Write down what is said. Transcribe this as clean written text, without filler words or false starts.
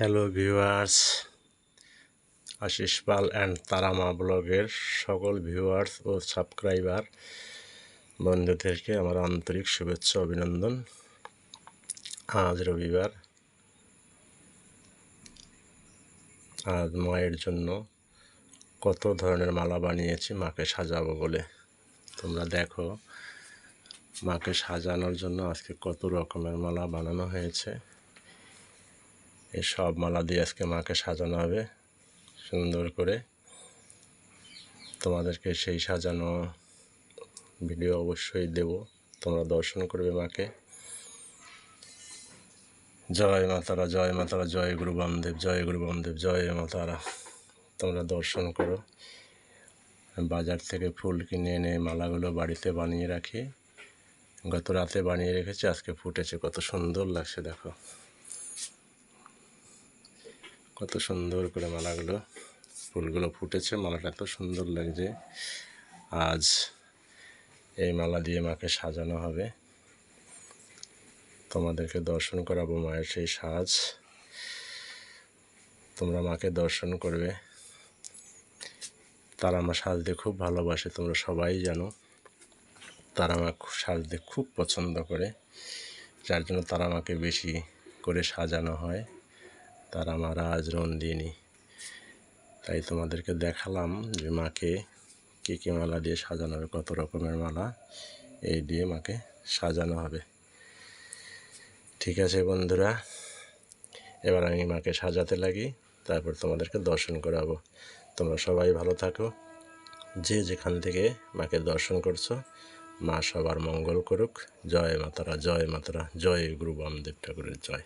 Hello viewers, Ashish Pal and Tarama ব্লগের সকল viewers ও subscriber বন্ধুদেরকে আমার আন্তরিক শুভেচ্ছা অভিনন্দন। আজ রবিবার, আজ মায়ের জন্য কত ধরনের মালা বানিয়েছি মাকে সাজাবো বলে। তোমরা দেখো, মাকে সাজানোর জন্য আজকে কত রকমের মালা বানানো হয়েছে। এই সব মালা দিয়ে আজকে মাকে সাজানো হবে সুন্দর করে। তোমাদেরকে সেই সাজানো ভিডিও অবশ্যই দেব, তোমরা দর্শন করবে মাকে। জয় মাতারা, জয় মাতারা, জয় গুরু বামদেব, জয় গুরু বামদেব, জয় মাতারা। তোমরা দর্শন করো। বাজার থেকে ফুল কিনে এনে মালাগুলো বাড়িতে বানিয়ে রাখি। গত রাতে বানিয়ে রেখেছি, আজকে ফুটেছে, কত সুন্দর লাগছে দেখো, কত সুন্দর করে মালাগুলো ফুলগুলো ফুটেছে। মালাটা এত সুন্দর লাগছে। আজ এই মালা দিয়ে মাকে সাজানো হবে। তোমাদেরকে দর্শন করাবো মায়ের সেই সাজ। তোমরা মাকে দর্শন করবে। তারা আমার সাজতে খুব ভালোবাসে, তোমরা সবাই জানো। তারা মা সাজতে খুব পছন্দ করে, যার জন্য তারা মাকে বেশি করে সাজানো হয়। তারা মা রাজরন্দিনী। তাই তোমাদেরকে দেখালাম যে মাকে কী কী মালা দিয়ে সাজানো হবে, কত রকমের মালা এই দিয়ে মাকে সাজানো হবে। ঠিক আছে বন্ধুরা, এবার আমি মাকে সাজাতে লাগি, তারপর তোমাদেরকে দর্শন করাবো। তোমরা সবাই ভালো থাকো। যে যেখান থেকে মাকে দর্শন করছো, মা সবার মঙ্গল করুক। জয় মাতারা, জয় মাতারা, জয় গুরু বামদেব ঠাকুরের জয়।